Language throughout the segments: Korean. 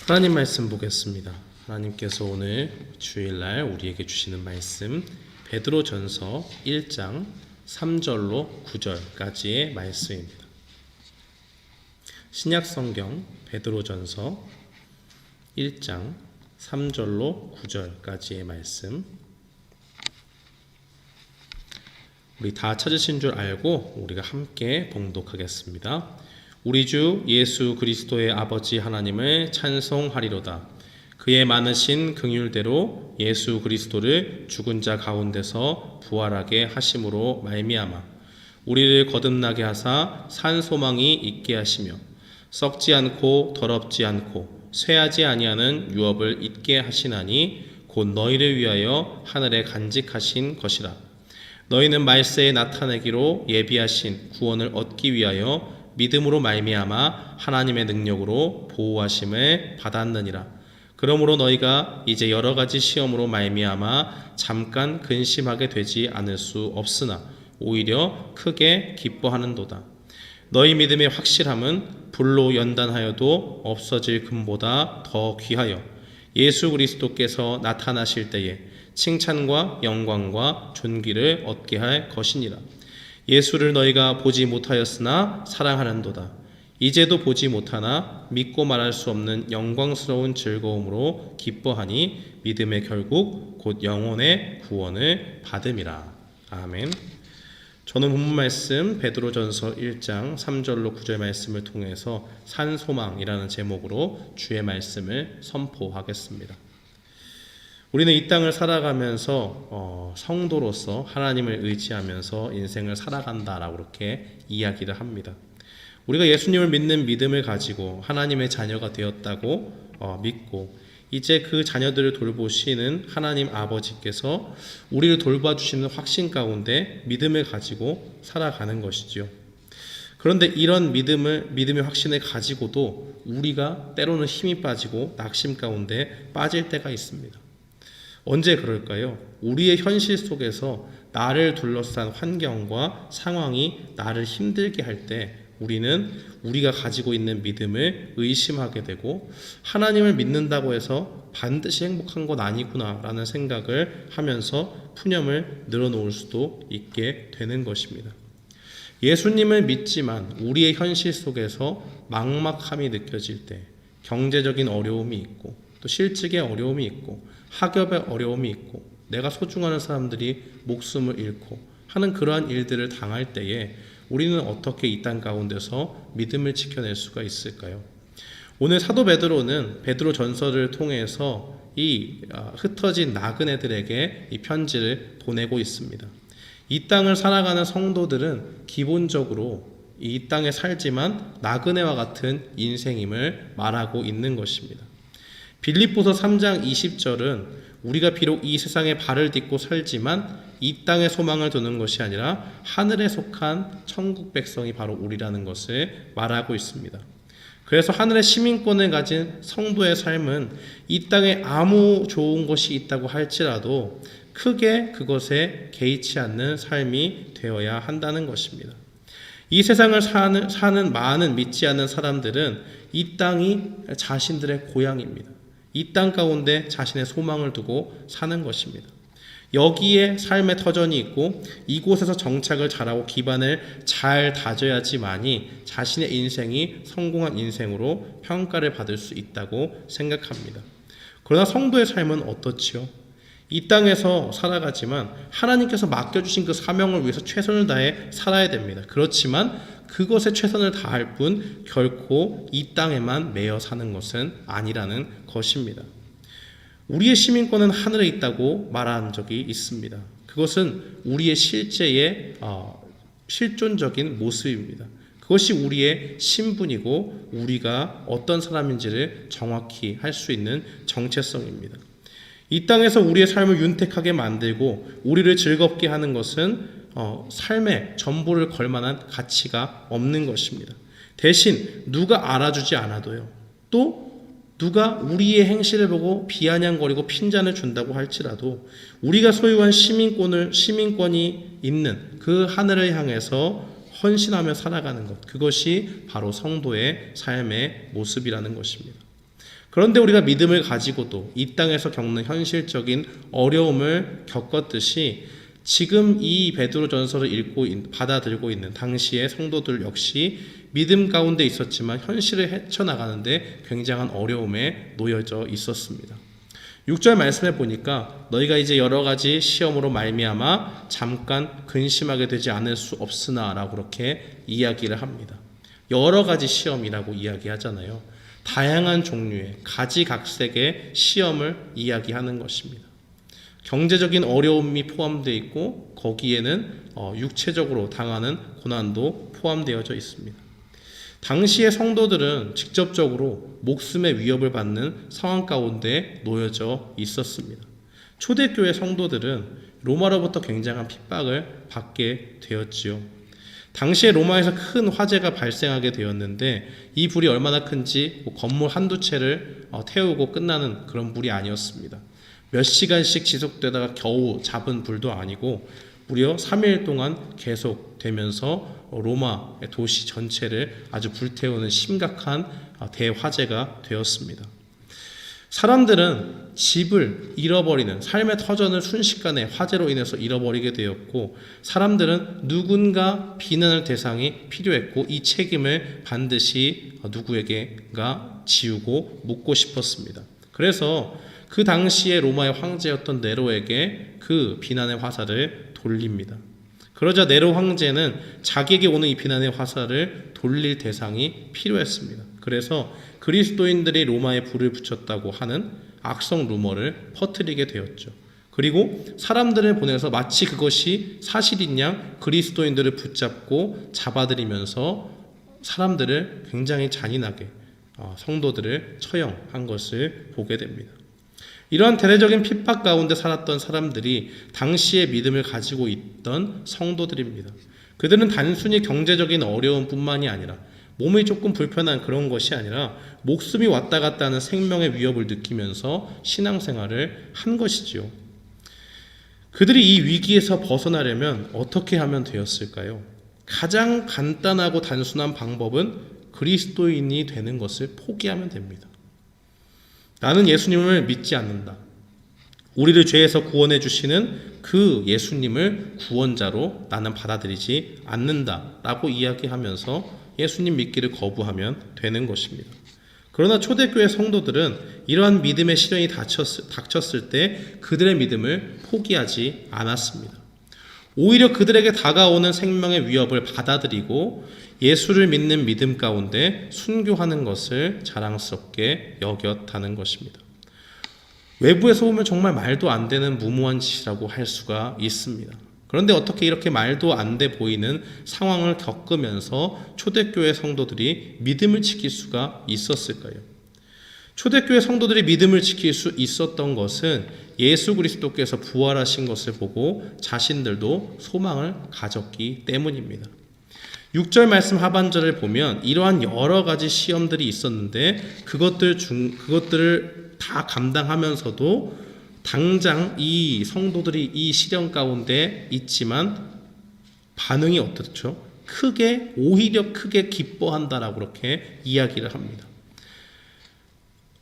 하나님 말씀 보겠습니다. 하나님께서 오늘 주일날 우리에게 주시는 말씀 베드로전서 1장 3절로 9절까지의 말씀입니다. 신약성경 베드로전서 1장 3절로 9절까지의 말씀, 우리 다 찾으신 줄 알고 우리가 함께 봉독하겠습니다. 우리 주 예수 그리스도의 아버지 하나님을 찬송하리로다. 그의 많으신 긍휼대로 예수 그리스도를 죽은 자 가운데서 부활하게 하심으로 말미암아 우리를 거듭나게 하사 산 소망이 있게 하시며 썩지 않고 더럽지 않고 쇠하지 아니하는 유업을 있게 하시나니 곧 너희를 위하여 하늘에 간직하신 것이라. 너희는 말세에 나타내기로 예비하신 구원을 얻기 위하여 믿음으로 말미암아 하나님의 능력으로 보호하심을 받았느니라. 그러므로 너희가 이제 여러 가지 시험으로 말미암아 잠깐 근심하게 되지 않을 수 없으나 오히려 크게 기뻐하는도다. 너희 믿음의 확실함은 불로 연단하여도 없어질 금보다 더 귀하여 예수 그리스도께서 나타나실 때에 칭찬과 영광과 존귀를 얻게 할 것이니라. 예수를 너희가 보지 못하였으나 사랑하는도다. 이제도 보지 못하나 믿고 말할 수 없는 영광스러운 즐거움으로 기뻐하니 믿음의 결국 곧 영혼의 구원을 받음이라. 아멘. 저는 본문 말씀 베드로전서 1장 3절로 9절 말씀을 통해서 산소망이라는 제목으로 주의 말씀을 선포하겠습니다. 우리는 이 땅을 살아가면서 성도로서 하나님을 의지하면서 인생을 살아간다라고 그렇게 이야기를 합니다. 우리가 예수님을 믿는 믿음을 가지고 하나님의 자녀가 되었다고 믿고 이제 그 자녀들을 돌보시는 하나님 아버지께서 우리를 돌봐주시는 확신 가운데 믿음을 가지고 살아가는 것이지요. 그런데 이런 믿음의 확신을 가지고도 우리가 때로는 힘이 빠지고 낙심 가운데 빠질 때가 있습니다. 언제 그럴까요? 우리의 현실 속에서 나를 둘러싼 환경과 상황이 나를 힘들게 할 때 우리는 우리가 가지고 있는 믿음을 의심하게 되고 하나님을 믿는다고 해서 반드시 행복한 건 아니구나 라는 생각을 하면서 푸념을 늘어놓을 수도 있게 되는 것입니다. 예수님을 믿지만 우리의 현실 속에서 막막함이 느껴질 때 경제적인 어려움이 있고 또 실직의 어려움이 있고 학업의 어려움이 있고 내가 소중하는 사람들이 목숨을 잃고 하는 그러한 일들을 당할 때에 우리는 어떻게 이 땅 가운데서 믿음을 지켜낼 수가 있을까요? 오늘 사도 베드로는 베드로 전서를 통해서 이 흩어진 나그네들에게 이 편지를 보내고 있습니다. 이 땅을 살아가는 성도들은 기본적으로 이 땅에 살지만 나그네와 같은 인생임을 말하고 있는 것입니다. 빌립보서 3장 20절은 우리가 비록 이 세상에 발을 딛고 살지만 이 땅에 소망을 두는 것이 아니라 하늘에 속한 천국 백성이 바로 우리라는 것을 말하고 있습니다. 그래서 하늘의 시민권을 가진 성도의 삶은 이 땅에 아무 좋은 것이 있다고 할지라도 크게 그것에 개의치 않는 삶이 되어야 한다는 것입니다. 이 세상을 사는 많은 믿지 않는 사람들은 이 땅이 자신들의 고향입니다. 이 땅 가운데 자신의 소망을 두고 사는 것입니다. 여기에 삶의 터전이 있고 이곳에서 정착을 잘하고 기반을 잘 다져야지만이 자신의 인생이 성공한 인생으로 평가를 받을 수 있다고 생각합니다. 그러나 성도의 삶은 어떻지요? 이 땅에서 살아가지만 하나님께서 맡겨주신 그 사명을 위해서 최선을 다해 살아야 됩니다. 그렇지만 그것에 최선을 다할 뿐 결코 이 땅에만 매여 사는 것은 아니라는 것입니다. 우리의 시민권은 하늘에 있다고 말한 적이 있습니다. 그것은 우리의 실제의 실존적인 모습입니다. 그것이 우리의 신분이고 우리가 어떤 사람인지를 정확히 할 수 있는 정체성입니다. 이 땅에서 우리의 삶을 윤택하게 만들고 우리를 즐겁게 하는 것은 삶의 전부를 걸 만한 가치가 없는 것입니다. 대신 누가 알아주지 않아도요. 또 누가 우리의 행실을 보고 비아냥거리고 핀잔을 준다고 할지라도 우리가 소유한 시민권이 있는 그 하늘을 향해서 헌신하며 살아가는 것, 그것이 바로 성도의 삶의 모습이라는 것입니다. 그런데 우리가 믿음을 가지고도 이 땅에서 겪는 현실적인 어려움을 겪었듯이 지금 이 베드로전서를 받아들고 있는 당시의 성도들 역시 믿음 가운데 있었지만 현실을 헤쳐나가는데 굉장한 어려움에 놓여져 있었습니다. 6절 말씀에 보니까 너희가 이제 여러 가지 시험으로 말미암아 잠깐 근심하게 되지 않을 수 없으나 라고 그렇게 이야기를 합니다. 여러 가지 시험이라고 이야기하잖아요. 다양한 종류의 가지각색의 시험을 이야기하는 것입니다. 경제적인 어려움이 포함되어 있고 거기에는 육체적으로 당하는 고난도 포함되어져 있습니다. 당시의 성도들은 직접적으로 목숨의 위협을 받는 상황 가운데 놓여져 있었습니다. 초대교회 성도들은 로마로부터 굉장한 핍박을 받게 되었지요. 당시에 로마에서 큰 화재가 발생하게 되었는데 이 불이 얼마나 큰지 건물 한두 채를 태우고 끝나는 그런 불이 아니었습니다. 몇 시간씩 지속되다가 겨우 잡은 불도 아니고 무려 3일 동안 계속되면서 로마의 도시 전체를 아주 불태우는 심각한 대화재가 되었습니다. 사람들은 집을 잃어버리는 삶의 터전을 순식간에 화재로 인해서 잃어버리게 되었고 사람들은 누군가 비난할 대상이 필요했고 이 책임을 반드시 누구에게가 지우고 묻고 싶었습니다. 그래서 그 당시에 로마의 황제였던 네로에게 그 비난의 화살을 돌립니다. 그러자 네로 황제는 자기에게 오는 이 비난의 화살을 돌릴 대상이 필요했습니다. 그래서 그리스도인들이 로마에 불을 붙였다고 하는 악성 루머를 퍼뜨리게 되었죠. 그리고 사람들을 보내서 마치 그것이 사실인 양 그리스도인들을 붙잡고 잡아들이면서 사람들을 굉장히 잔인하게 성도들을 처형한 것을 보게 됩니다. 이러한 대대적인 핍박 가운데 살았던 사람들이 당시의 믿음을 가지고 있던 성도들입니다. 그들은 단순히 경제적인 어려움뿐만이 아니라 몸이 조금 불편한 그런 것이 아니라 목숨이 왔다 갔다 하는 생명의 위협을 느끼면서 신앙생활을 한 것이지요. 그들이 이 위기에서 벗어나려면 어떻게 하면 되었을까요? 가장 간단하고 단순한 방법은 그리스도인이 되는 것을 포기하면 됩니다. 나는 예수님을 믿지 않는다. 우리를 죄에서 구원해 주시는 그 예수님을 구원자로 나는 받아들이지 않는다 라고 이야기하면서 예수님 믿기를 거부하면 되는 것입니다. 그러나 초대교회 성도들은 이러한 믿음의 시련이 닥쳤을 때 그들의 믿음을 포기하지 않았습니다. 오히려 그들에게 다가오는 생명의 위협을 받아들이고 예수를 믿는 믿음 가운데 순교하는 것을 자랑스럽게 여겼다는 것입니다. 외부에서 보면 정말 말도 안 되는 무모한 짓이라고 할 수가 있습니다. 그런데 어떻게 이렇게 말도 안 돼 보이는 상황을 겪으면서 초대교회 성도들이 믿음을 지킬 수가 있었을까요? 초대교회 성도들이 믿음을 지킬 수 있었던 것은 예수 그리스도께서 부활하신 것을 보고 자신들도 소망을 가졌기 때문입니다. 6절 말씀 하반절을 보면 이러한 여러 가지 시험들이 있었는데 그것들을 다 감당하면서도 당장 이 성도들이 이 시련 가운데 있지만 반응이 어떻죠? 오히려 크게 기뻐한다라고 그렇게 이야기를 합니다.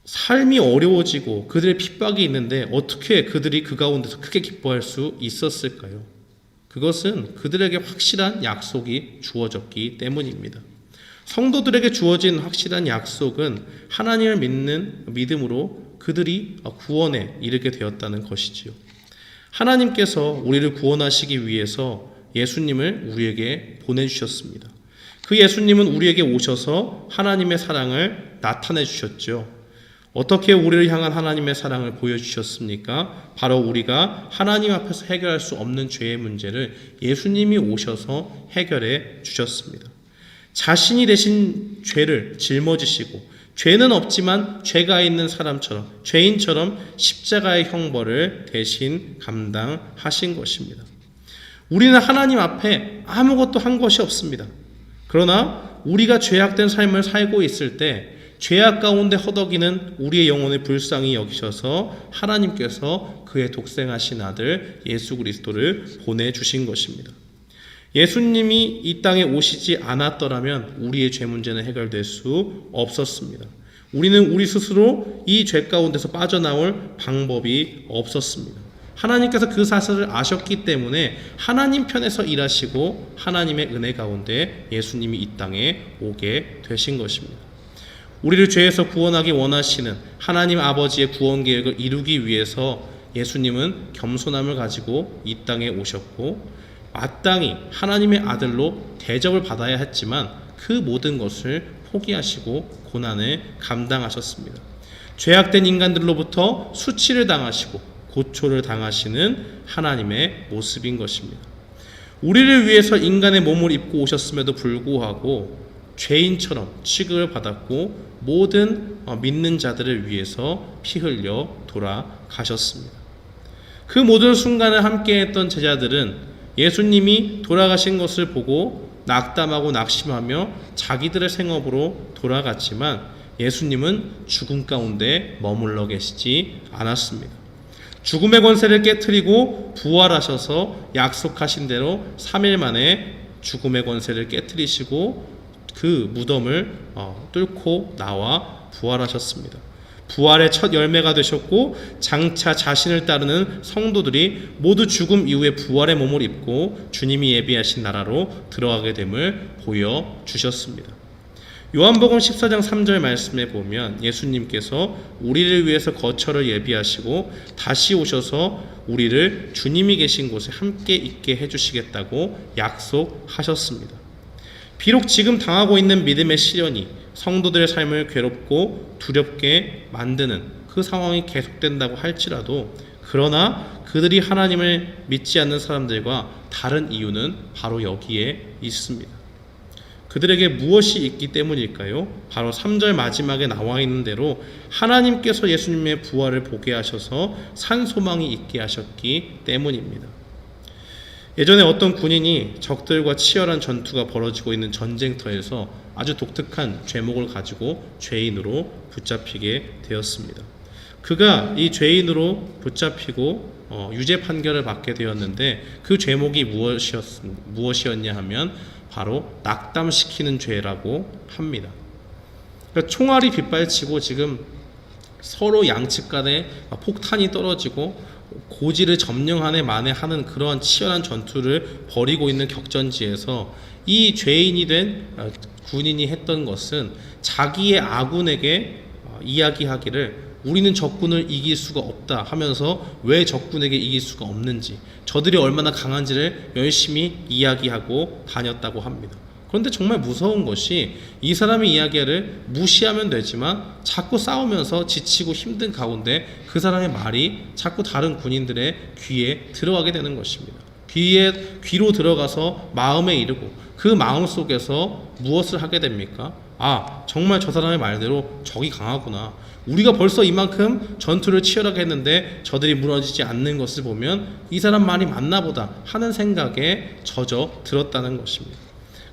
삶이 어려워지고 그들의 핍박이 있는데 어떻게 그들이 그 가운데서 크게 기뻐할 수 있었을까요? 그것은 그들에게 확실한 약속이 주어졌기 때문입니다. 성도들에게 주어진 확실한 약속은 하나님을 믿는 믿음으로 그들이 구원에 이르게 되었다는 것이지요. 하나님께서 우리를 구원하시기 위해서 예수님을 우리에게 보내주셨습니다. 그 예수님은 우리에게 오셔서 하나님의 사랑을 나타내 주셨죠. 어떻게 우리를 향한 하나님의 사랑을 보여주셨습니까? 바로 우리가 하나님 앞에서 해결할 수 없는 죄의 문제를 예수님이 오셔서 해결해 주셨습니다. 자신이 대신 죄를 짊어지시고 죄는 없지만 죄가 있는 사람처럼 죄인처럼 십자가의 형벌을 대신 감당하신 것입니다. 우리는 하나님 앞에 아무것도 한 것이 없습니다. 그러나 우리가 죄악된 삶을 살고 있을 때 죄악 가운데 허덕이는 우리의 영혼을 불쌍히 여기셔서 하나님께서 그의 독생하신 아들 예수 그리스도를 보내주신 것입니다. 예수님이 이 땅에 오시지 않았더라면 우리의 죄 문제는 해결될 수 없었습니다. 우리는 우리 스스로 이 죄 가운데서 빠져나올 방법이 없었습니다. 하나님께서 그 사실을 아셨기 때문에 하나님 편에서 일하시고 하나님의 은혜 가운데 예수님이 이 땅에 오게 되신 것입니다. 우리를 죄에서 구원하기 원하시는 하나님 아버지의 구원 계획을 이루기 위해서 예수님은 겸손함을 가지고 이 땅에 오셨고 마땅히 하나님의 아들로 대접을 받아야 했지만 그 모든 것을 포기하시고 고난을 감당하셨습니다. 죄악된 인간들로부터 수치를 당하시고 고초를 당하시는 하나님의 모습인 것입니다. 우리를 위해서 인간의 몸을 입고 오셨음에도 불구하고 죄인처럼 취급을 받았고 모든 믿는 자들을 위해서 피 흘려 돌아가셨습니다. 그 모든 순간을 함께했던 제자들은 예수님이 돌아가신 것을 보고 낙담하고 낙심하며 자기들의 생업으로 돌아갔지만 예수님은 죽음 가운데 머물러 계시지 않았습니다. 죽음의 권세를 깨트리고 부활하셔서 약속하신 대로 3일 만에 죽음의 권세를 깨트리시고 그 무덤을 뚫고 나와 부활하셨습니다. 부활의 첫 열매가 되셨고 장차 자신을 따르는 성도들이 모두 죽음 이후에 부활의 몸을 입고 주님이 예비하신 나라로 들어가게 됨을 보여주셨습니다. 요한복음 14장 3절 말씀에 보면 예수님께서 우리를 위해서 거처를 예비하시고 다시 오셔서 우리를 주님이 계신 곳에 함께 있게 해주시겠다고 약속하셨습니다. 비록 지금 당하고 있는 믿음의 시련이 성도들의 삶을 괴롭고 두렵게 만드는 그 상황이 계속된다고 할지라도 그러나 그들이 하나님을 믿지 않는 사람들과 다른 이유는 바로 여기에 있습니다. 그들에게 무엇이 있기 때문일까요? 바로 3절 마지막에 나와 있는 대로 하나님께서 예수님의 부활을 보게 하셔서 산 소망이 있게 하셨기 때문입니다. 예전에 어떤 군인이 적들과 치열한 전투가 벌어지고 있는 전쟁터에서 아주 독특한 죄목을 가지고 죄인으로 붙잡히게 되었습니다. 그가 이 죄인으로 붙잡히고 유죄 판결을 받게 되었는데 그 죄목이 무엇이었냐 하면 바로 낙담시키는 죄라고 합니다. 그러니까 총알이 빗발치고 지금 서로 양측 간에 폭탄이 떨어지고 고지를 점령하네 마네 하는 그러한 치열한 전투를 벌이고 있는 격전지에서 이 죄인이 된 군인이 했던 것은 자기의 아군에게 이야기하기를 우리는 적군을 이길 수가 없다 하면서 왜 적군에게 이길 수가 없는지 저들이 얼마나 강한지를 열심히 이야기하고 다녔다고 합니다. 그런데 정말 무서운 것이 이 사람의 이야기를 무시하면 되지만 자꾸 싸우면서 지치고 힘든 가운데 그 사람의 말이 자꾸 다른 군인들의 귀에 들어가게 되는 것입니다. 귀로 들어가서 마음에 이르고 그 마음 속에서 무엇을 하게 됩니까? 정말 저 사람의 말대로 적이 강하구나. 우리가 벌써 이만큼 전투를 치열하게 했는데 저들이 무너지지 않는 것을 보면 이 사람 말이 맞나 보다 하는 생각에 젖어 들었다는 것입니다.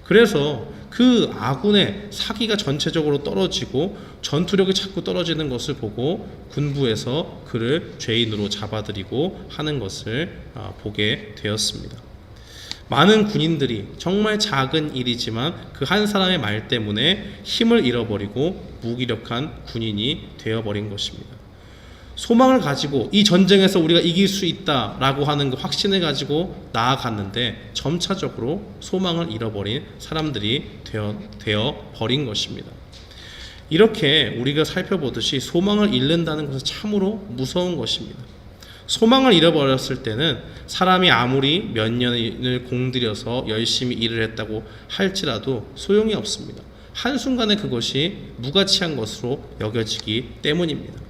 그래서 그 아군의 사기가 전체적으로 떨어지고 전투력이 자꾸 떨어지는 것을 보고 군부에서 그를 죄인으로 잡아들이고 하는 것을 보게 되었습니다. 많은 군인들이 정말 작은 일이지만 그 한 사람의 말 때문에 힘을 잃어버리고 무기력한 군인이 되어버린 것입니다. 소망을 가지고 이 전쟁에서 우리가 이길 수 있다라고 하는 그 확신을 가지고 나아갔는데 점차적으로 소망을 잃어버린 사람들이 되어버린 것입니다. 이렇게 우리가 살펴보듯이 소망을 잃는다는 것은 참으로 무서운 것입니다. 소망을 잃어버렸을 때는 사람이 아무리 몇 년을 공들여서 열심히 일을 했다고 할지라도 소용이 없습니다. 한순간에 그것이 무가치한 것으로 여겨지기 때문입니다.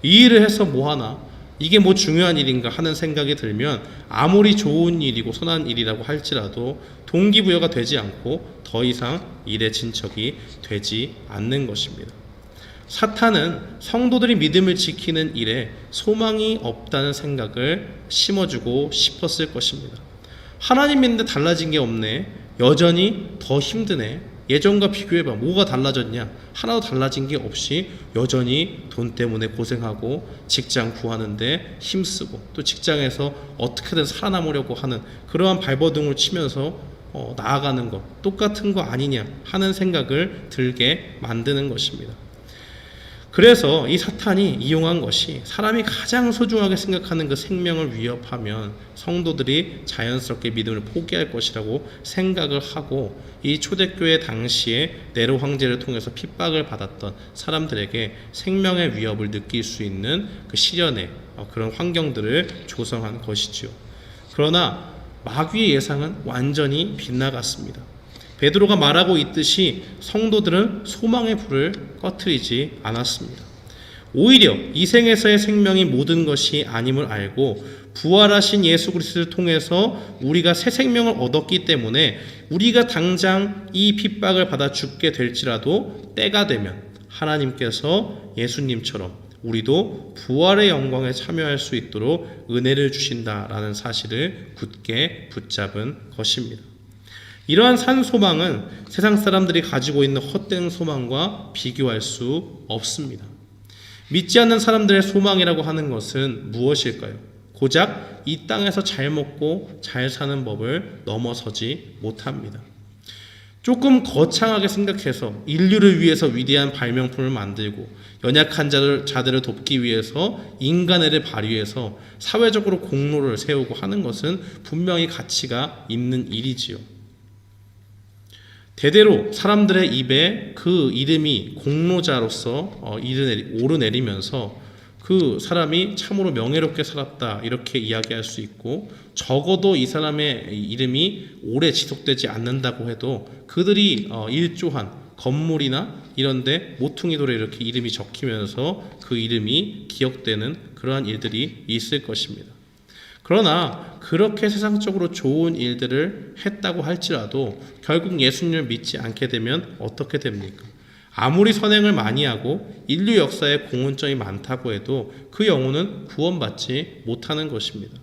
이 일을 해서 뭐하나? 이게 뭐 중요한 일인가 하는 생각이 들면 아무리 좋은 일이고 선한 일이라고 할지라도 동기부여가 되지 않고 더 이상 일의 진척이 되지 않는 것입니다. 사탄은 성도들이 믿음을 지키는 일에 소망이 없다는 생각을 심어주고 싶었을 것입니다. 하나님 믿는데 달라진 게 없네. 여전히 더 힘드네. 예전과 비교해봐. 뭐가 달라졌냐? 하나도 달라진 게 없이 여전히 돈 때문에 고생하고 직장 구하는데 힘쓰고 또 직장에서 어떻게든 살아남으려고 하는 그러한 발버둥을 치면서 나아가는 것 똑같은 거 아니냐 하는 생각을 들게 만드는 것입니다. 그래서 이 사탄이 이용한 것이 사람이 가장 소중하게 생각하는 그 생명을 위협하면 성도들이 자연스럽게 믿음을 포기할 것이라고 생각을 하고, 이 초대교회 당시에 네로 황제를 통해서 핍박을 받았던 사람들에게 생명의 위협을 느낄 수 있는 그 시련의 그런 환경들을 조성한 것이지요. 그러나 마귀의 예상은 완전히 빗나갔습니다. 베드로가 말하고 있듯이 성도들은 소망의 불을 꺼트리지 않았습니다. 오히려 이 생에서의 생명이 모든 것이 아님을 알고 부활하신 예수 그리스도를 통해서 우리가 새 생명을 얻었기 때문에 우리가 당장 이 핍박을 받아 죽게 될지라도 때가 되면 하나님께서 예수님처럼 우리도 부활의 영광에 참여할 수 있도록 은혜를 주신다라는 사실을 굳게 붙잡은 것입니다. 이러한 산 소망은 세상 사람들이 가지고 있는 헛된 소망과 비교할 수 없습니다. 믿지 않는 사람들의 소망이라고 하는 것은 무엇일까요? 고작 이 땅에서 잘 먹고 잘 사는 법을 넘어서지 못합니다. 조금 거창하게 생각해서 인류를 위해서 위대한 발명품을 만들고 연약한 자들을 돕기 위해서 인간애를 발휘해서 사회적으로 공로를 세우고 하는 것은 분명히 가치가 있는 일이지요. 대대로 사람들의 입에 그 이름이 공로자로서 오르내리면서 그 사람이 참으로 명예롭게 살았다 이렇게 이야기할 수 있고, 적어도 이 사람의 이름이 오래 지속되지 않는다고 해도 그들이 일조한 건물이나 이런데 모퉁이돌에 이렇게 이름이 적히면서 그 이름이 기억되는 그러한 일들이 있을 것입니다. 그러나 그렇게 세상적으로 좋은 일들을 했다고 할지라도 결국 예수님을 믿지 않게 되면 어떻게 됩니까? 아무리 선행을 많이 하고 인류 역사에 공헌점이 많다고 해도 그 영혼은 구원받지 못하는 것입니다.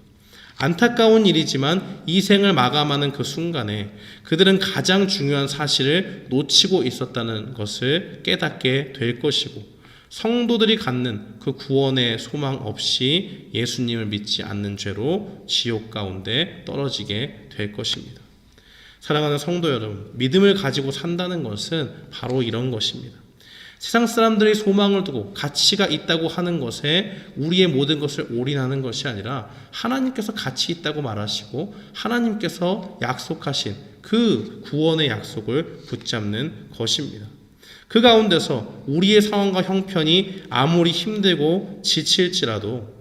안타까운 일이지만 이 생을 마감하는 그 순간에 그들은 가장 중요한 사실을 놓치고 있었다는 것을 깨닫게 될 것이고, 성도들이 갖는 그 구원의 소망 없이 예수님을 믿지 않는 죄로 지옥 가운데 떨어지게 될 것입니다. 사랑하는 성도 여러분, 믿음을 가지고 산다는 것은 바로 이런 것입니다. 세상 사람들이 소망을 두고 가치가 있다고 하는 것에 우리의 모든 것을 올인하는 것이 아니라 하나님께서 가치 있다고 말하시고 하나님께서 약속하신 그 구원의 약속을 붙잡는 것입니다. 그 가운데서 우리의 상황과 형편이 아무리 힘들고 지칠지라도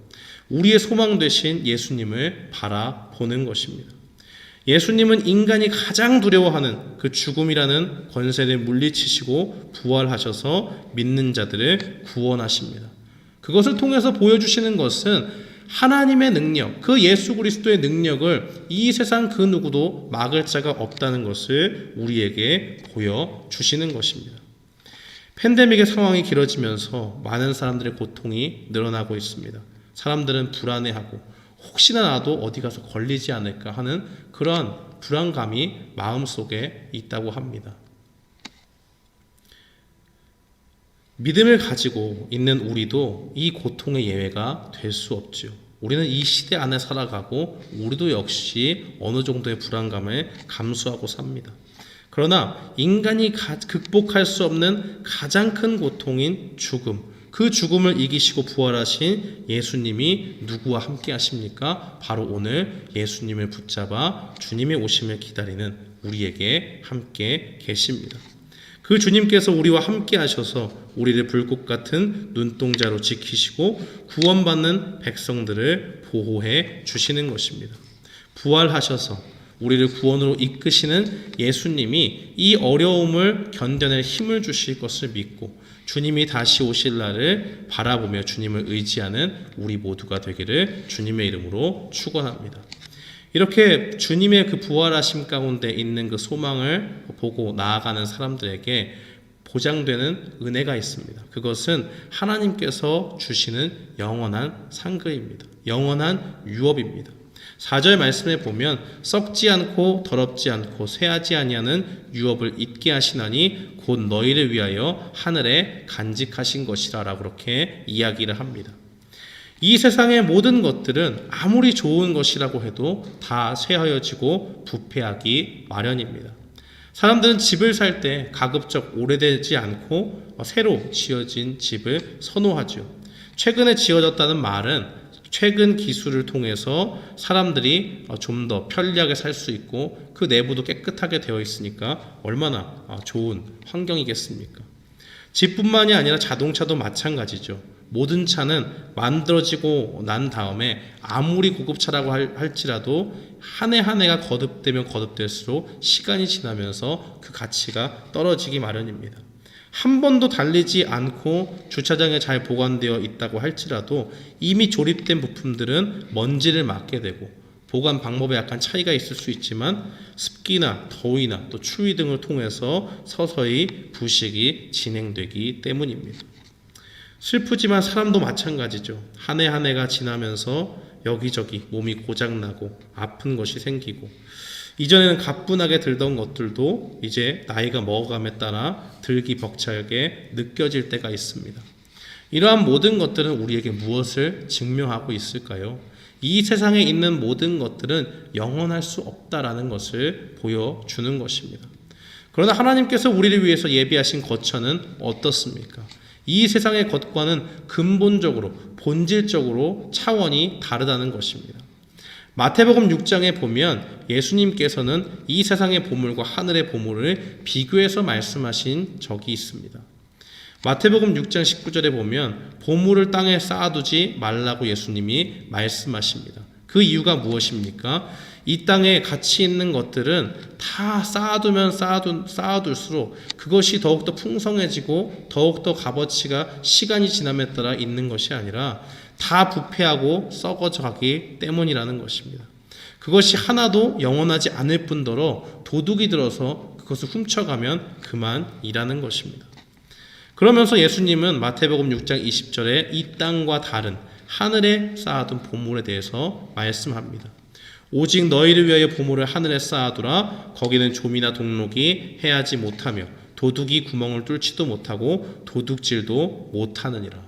우리의 소망 되신 예수님을 바라보는 것입니다. 예수님은 인간이 가장 두려워하는 그 죽음이라는 권세를 물리치시고 부활하셔서 믿는 자들을 구원하십니다. 그것을 통해서 보여주시는 것은 하나님의 능력, 그 예수 그리스도의 능력을 이 세상 그 누구도 막을 자가 없다는 것을 우리에게 보여주시는 것입니다. 팬데믹의 상황이 길어지면서 많은 사람들의 고통이 늘어나고 있습니다. 사람들은 불안해하고 혹시나 나도 어디 가서 걸리지 않을까 하는 그런 불안감이 마음속에 있다고 합니다. 믿음을 가지고 있는 우리도 이 고통의 예외가 될 수 없죠. 우리는 이 시대 안에 살아가고 우리도 역시 어느 정도의 불안감을 감수하고 삽니다. 그러나 인간이 극복할 수 없는 가장 큰 고통인 죽음, 그 죽음을 이기시고 부활하신 예수님이 누구와 함께 하십니까? 바로 오늘 예수님을 붙잡아 주님의 오심을 기다리는 우리에게 함께 계십니다. 그 주님께서 우리와 함께 하셔서 우리를 불꽃 같은 눈동자로 지키시고 구원받는 백성들을 보호해 주시는 것입니다. 부활하셔서 우리를 구원으로 이끄시는 예수님이 이 어려움을 견뎌낼 힘을 주실 것을 믿고 주님이 다시 오실 날을 바라보며 주님을 의지하는 우리 모두가 되기를 주님의 이름으로 축원합니다. 이렇게 주님의 그 부활하심 가운데 있는 그 소망을 보고 나아가는 사람들에게 보장되는 은혜가 있습니다. 그것은 하나님께서 주시는 영원한 상급입니다. 영원한 유업입니다. 4절 말씀에 보면 썩지 않고 더럽지 않고 쇠하지 아니하는 유업을 잊게 하시나니 곧 너희를 위하여 하늘에 간직하신 것이라 라고 그렇게 이야기를 합니다. 이 세상의 모든 것들은 아무리 좋은 것이라고 해도 다 쇠하여지고 부패하기 마련입니다. 사람들은 집을 살 때 가급적 오래되지 않고 새로 지어진 집을 선호하죠. 최근에 지어졌다는 말은 최근 기술을 통해서 사람들이 좀 더 편리하게 살 수 있고 그 내부도 깨끗하게 되어 있으니까 얼마나 좋은 환경이겠습니까? 집뿐만이 아니라 자동차도 마찬가지죠. 모든 차는 만들어지고 난 다음에 아무리 고급차라고 할지라도 한 해 한 해가 거듭되면 거듭될수록 시간이 지나면서 그 가치가 떨어지기 마련입니다. 한 번도 달리지 않고 주차장에 잘 보관되어 있다고 할지라도 이미 조립된 부품들은 먼지를 맞게 되고 보관 방법에 약간 차이가 있을 수 있지만 습기나 더위나 또 추위 등을 통해서 서서히 부식이 진행되기 때문입니다. 슬프지만 사람도 마찬가지죠. 한 해 한 해가 지나면서 여기저기 몸이 고장나고 아픈 것이 생기고 이전에는 가뿐하게 들던 것들도 이제 나이가 먹어감에 따라 들기 벅차게 느껴질 때가 있습니다. 이러한 모든 것들은 우리에게 무엇을 증명하고 있을까요? 이 세상에 있는 모든 것들은 영원할 수 없다라는 것을 보여주는 것입니다. 그러나 하나님께서 우리를 위해서 예비하신 거처는 어떻습니까? 이 세상의 것과는 근본적으로 본질적으로 차원이 다르다는 것입니다. 마태복음 6장에 보면 예수님께서는 이 세상의 보물과 하늘의 보물을 비교해서 말씀하신 적이 있습니다. 마태복음 6장 19절에 보면 보물을 땅에 쌓아두지 말라고 예수님이 말씀하십니다. 그 이유가 무엇입니까? 이 땅에 가치 있는 것들은 다 쌓아두면 쌓아둘수록 그것이 더욱더 풍성해지고 더욱더 값어치가 시간이 지남에 따라 있는 것이 아니라 다 부패하고 썩어져 가기 때문이라는 것입니다. 그것이 하나도 영원하지 않을 뿐더러 도둑이 들어서 그것을 훔쳐가면 그만이라는 것입니다. 그러면서 예수님은 마태복음 6장 20절에 이 땅과 다른 하늘에 쌓아둔 보물에 대해서 말씀합니다. 오직 너희를 위하여 보물을 하늘에 쌓아두라. 거기는 좀이나 동록이 해하지 못하며 도둑이 구멍을 뚫지도 못하고 도둑질도 못하느니라.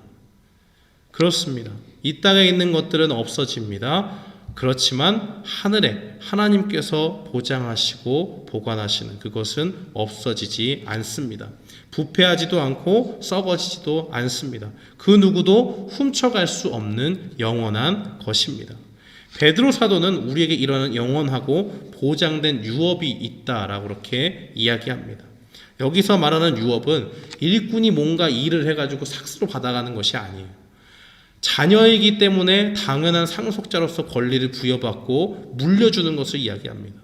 그렇습니다. 이 땅에 있는 것들은 없어집니다. 그렇지만 하늘에 하나님께서 보장하시고 보관하시는 그것은 없어지지 않습니다. 부패하지도 않고 썩어지지도 않습니다. 그 누구도 훔쳐갈 수 없는 영원한 것입니다. 베드로 사도는 우리에게 이런 영원하고 보장된 유업이 있다라고 그렇게 이야기합니다. 여기서 말하는 유업은 일꾼이 뭔가 일을 해가지고 삭스로 받아가는 것이 아니에요. 자녀이기 때문에 당연한 상속자로서 권리를 부여받고 물려주는 것을 이야기합니다.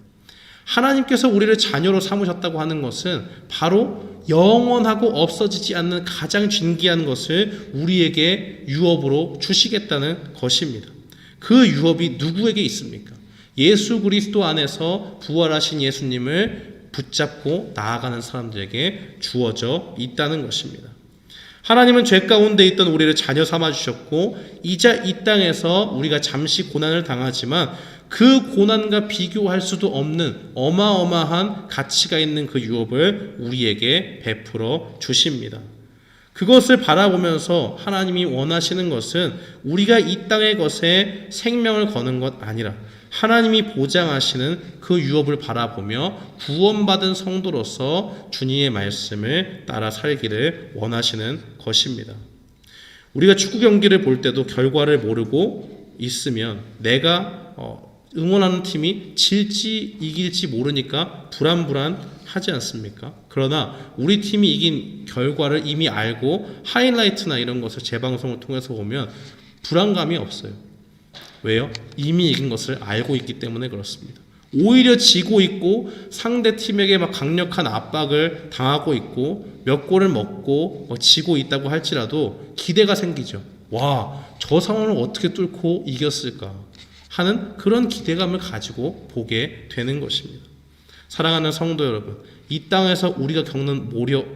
하나님께서 우리를 자녀로 삼으셨다고 하는 것은 바로 영원하고 없어지지 않는 가장 존귀한 것을 우리에게 유업으로 주시겠다는 것입니다. 그 유업이 누구에게 있습니까? 예수 그리스도 안에서 부활하신 예수님을 붙잡고 나아가는 사람들에게 주어져 있다는 것입니다. 하나님은 죄 가운데 있던 우리를 자녀 삼아주셨고 이제 이 땅에서 우리가 잠시 고난을 당하지만 그 고난과 비교할 수도 없는 어마어마한 가치가 있는 그 유업을 우리에게 베풀어 주십니다. 그것을 바라보면서 하나님이 원하시는 것은 우리가 이 땅의 것에 생명을 거는 것 아니라 하나님이 보장하시는 그 유업을 바라보며 구원받은 성도로서 주님의 말씀을 따라 살기를 원하시는 것입니다. 우리가 축구 경기를 볼 때도 결과를 모르고 있으면 내가 응원하는 팀이 질지 이길지 모르니까 불안하지 않습니까? 그러나 우리 팀이 이긴 결과를 이미 알고 하이라이트나 이런 것을 재방송을 통해서 보면 불안감이 없어요. 왜요? 이미 이긴 것을 알고 있기 때문에 그렇습니다. 오히려 지고 있고 상대 팀에게 막 강력한 압박을 당하고 있고 몇 골을 먹고 지고 있다고 할지라도 기대가 생기죠. 와, 저 상황을 어떻게 뚫고 이겼을까 하는 그런 기대감을 가지고 보게 되는 것입니다. 사랑하는 성도 여러분, 이 땅에서 우리가 겪는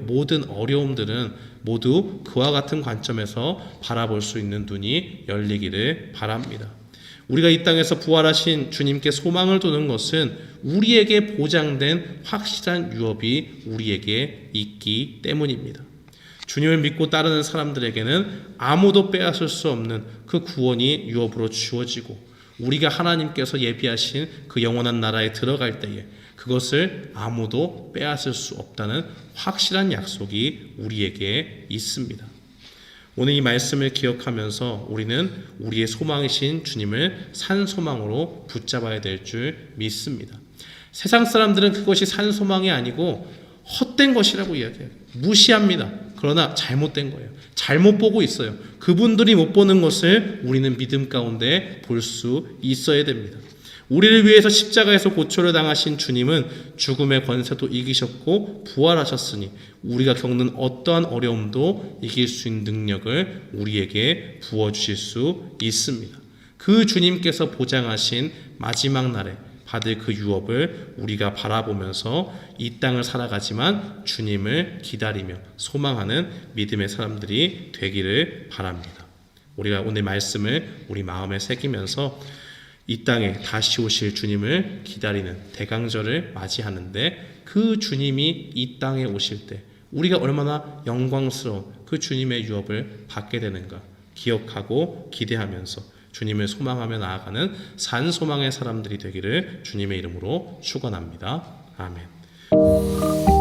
모든 어려움들은 모두 그와 같은 관점에서 바라볼 수 있는 눈이 열리기를 바랍니다. 우리가 이 땅에서 부활하신 주님께 소망을 두는 것은 우리에게 보장된 확실한 유업이 우리에게 있기 때문입니다. 주님을 믿고 따르는 사람들에게는 아무도 빼앗을 수 없는 그 구원이 유업으로 주어지고 우리가 하나님께서 예비하신 그 영원한 나라에 들어갈 때에 그것을 아무도 빼앗을 수 없다는 확실한 약속이 우리에게 있습니다. 오늘 이 말씀을 기억하면서 우리는 우리의 소망이신 주님을 산소망으로 붙잡아야 될 줄 믿습니다. 세상 사람들은 그것이 산소망이 아니고 헛된 것이라고 이야기해요. 무시합니다. 그러나 잘못된 거예요. 잘못 보고 있어요. 그분들이 못 보는 것을 우리는 믿음 가운데 볼 수 있어야 됩니다. 우리를 위해서 십자가에서 고초를 당하신 주님은 죽음의 권세도 이기셨고 부활하셨으니 우리가 겪는 어떠한 어려움도 이길 수 있는 능력을 우리에게 부어주실 수 있습니다. 그 주님께서 보장하신 마지막 날에 받을 그 유업을 우리가 바라보면서 이 땅을 살아가지만 주님을 기다리며 소망하는 믿음의 사람들이 되기를 바랍니다. 우리가 오늘 말씀을 우리 마음에 새기면서 이 땅에 다시 오실 주님을 기다리는 대강절을 맞이하는데 그 주님이 이 땅에 오실 때 우리가 얼마나 영광스러운 그 주님의 유업을 받게 되는가 기억하고 기대하면서 주님을 소망하며 나아가는 산소망의 사람들이 되기를 주님의 이름으로 축원합니다. 아멘.